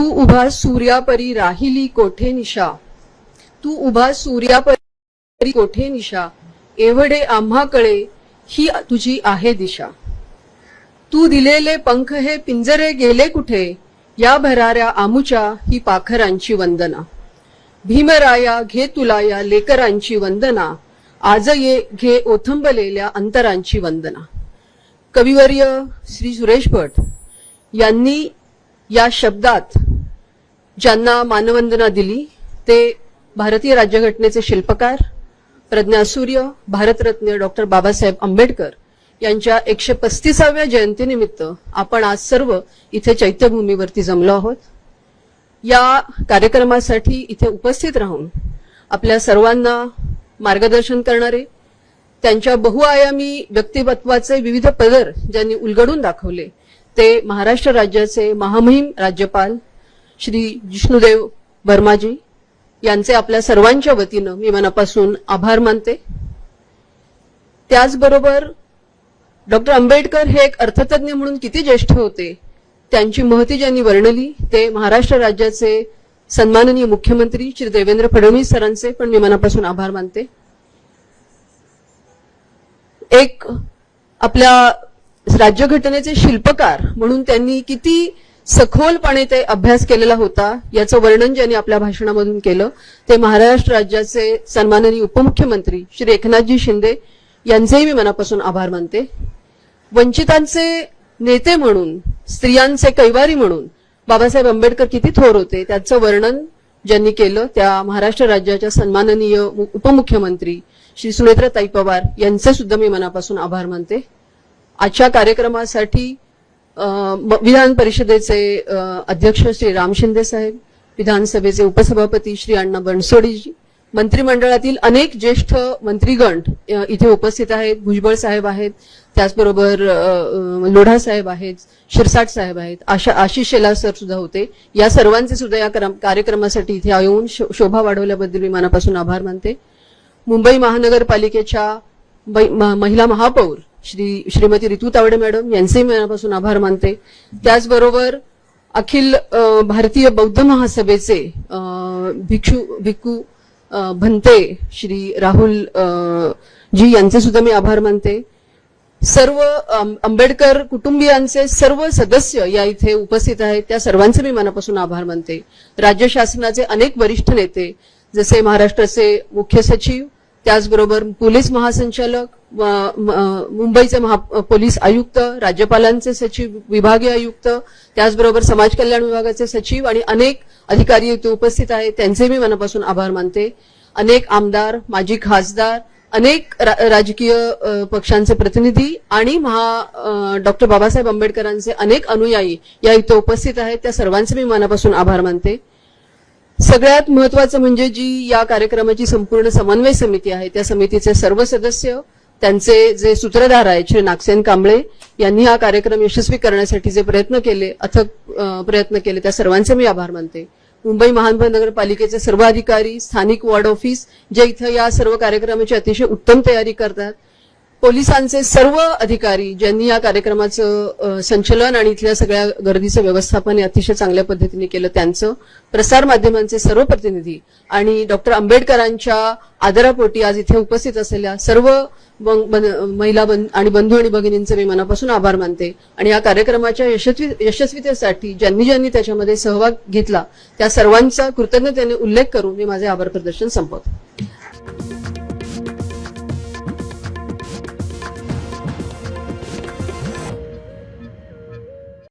तू उभा सूर्यापरी राहिली कोठे निशा, तू उभा सूर्यापरी कोठे निशा, एवढे आम्हा कळे ही तुझी आहे दिशा. तू दिलेले पंख हे पिंजरे गेले कुठे, या भराऱ्या आमुच्या ही पाखरांची वंदना. भीमराया घे तुला या लेकरांची वंदना, आज ये घे ओथंबलेल्या अंतरांची वंदना. कविवर्य श्री सुरेश भट यांनी या शब्दात ज्यांना मानवंदना दिली ते भारतीय राज्यघटनेचे शिल्पकार, प्रज्ञासूर्य, भारतरत्न डॉक्टर बाबासाहेब आंबेडकर यांच्या 135व्या जयंतीनिमित्त आपण आज सर्व इथे चैत्यभूमीवरती जमलो आहोत. या कार्यक्रमासाठी इथे उपस्थित राहून आपल्या सर्वांना मार्गदर्शन करणारे, त्यांच्या बहुआयामी व्यक्तिमत्वाचे विविध पदर ज्यांनी उलगडून दाखवले ते महाराष्ट्र राज्याचे महामहिम राज्यपाल श्री जिष्णुदेव वर्माजी यांचे आपल्या सर्वांच्या वतीनं मी मनापासून आभार मानते. त्याचबरोबर डॉक्टर आंबेडकर हे एक अर्थतज्ञ म्हणून किती ज्येष्ठ होते त्यांची महती ज्यांनी वर्णली ते महाराष्ट्र राज्याचे सन्माननीय मुख्यमंत्री श्री देवेंद्र फडणवीस सरांचे पण मी मनापासून आभार मानते. एक आपल्या राज्यघटनेचे शिल्पकार म्हणून त्यांनी किती सखोलपणे ते अभ्यास केलेला होता याचं वर्णन ज्यांनी आपल्या भाषणामधून केलं ते महाराष्ट्र राज्याचे सन्माननीय उपमुख्यमंत्री श्री एकनाथजी शिंदे यांचेही मी मनापासून आभार मानते. वंचितांचे नेते म्हणून, स्त्रियांचे कैवारी म्हणून बाबासाहेब आंबेडकर किती थोर होते त्याचं वर्णन ज्यांनी केलं त्या महाराष्ट्र राज्याच्या सन्माननीय उपमुख्यमंत्री श्री सुनेत्राताई पवार यांचे सुद्धा मी मनापासून आभार मानते. आजच्या कार्यक्रमासाठी विधान परिषदेचे अध्यक्ष श्री राम शिंदे साहेब, विधानसभेचे उपसभापती श्री अण्णा बनसोडीजी, मंत्रिमंडळातील अनेक ज्येष्ठ मंत्रीगण इथे उपस्थित आहेत. भुजबळ साहेब आहेत, त्याचबरोबर लोढा साहेब आहेत, शिरसाट साहेब आहेत, आशिष शेलार सर सुद्धा होते. या सर्वांचे सुद्धा या कार्यक्रमासाठी इथे येऊन शोभा वाढवल्याबद्दल मी मनापासून आभार मानते. मुंबई महानगरपालिकेच्या महिला महापौर श्रीमती रितू तावडे मॅडम यांचेही मनापासून आभार मानते. त्याचबरोबर अखिल भारतीय बौद्ध महासभेचे भिक्खू भंते श्री राहुल जी यांचे सुद्धा मी आभार मानते. सर्व आंबेडकर कुटुंबियांचे सर्व सदस्य या इथे उपस्थित आहेत त्या सर्वांचे मी मनापासून आभार मानते. राज्य शासनाचे अनेक वरिष्ठ नेते जसे महाराष्ट्राचे मुख्य सचिव, त्याचबरोबर पोलीस महासंचालक, मुंबईचे पोलीस आयुक्त, राज्यपालांचे सचिव, विभागीय आयुक्त, त्याचबरोबर समाज कल्याण विभागाचे सचिव आणि अनेक अधिकारी इथे उपस्थित आहेत त्यांचे मी मनापासून आभार मानते. अनेक आमदार, माजी खासदार, अनेक राजकीय पक्षांचे प्रतिनिधी आणि डॉक्टर बाबासाहेब आंबेडकरांचे अनेक अनुयायी या इथे उपस्थित आहेत त्या सर्वांचे मी मनापासून आभार मानते. सगळ्यात महत्वाचं म्हणजे जी या कार्यक्रमाची संपूर्ण समन्वय समिती आहे त्या समितीचे सर्व सदस्य, त्यांचे जे सूत्रधार आहेत श्री नागसेन कांबळे यांनी हा कार्यक्रम यशस्वी करण्यासाठी जे प्रयत्न केले, अथक प्रयत्न केले त्या सर्वांचे मी आभार मानते. मुंबई महानगरपालिकेचे सर्व अधिकारी, स्थानिक वॉर्ड ऑफिस जे इथं या सर्व कार्यक्रमाची अतिशय उत्तम तयारी करतात, पोलिसांचे सर्व अधिकारी ज्यांनी या कार्यक्रमाचं संचलन आणि इथल्या सगळ्या गर्दीचं व्यवस्थापन अतिशय चांगल्या पद्धतीने केलं त्यांचं, प्रसार माध्यमांचे सर्व प्रतिनिधी आणि डॉक्टर आंबेडकरांच्या आदरापोटी आज इथे उपस्थित असलेल्या सर्व महिला आणि बंधू आणि भगिनींचे मी मनापासून आभार मानते. आणि या कार्यक्रमाच्या यशस्वीतेसाठी ज्यांनी त्याच्यामध्ये सहभाग घेतला त्या सर्वांचा कृतज्ञतेने उल्लेख करून मी माझे आभार प्रदर्शन संपवते.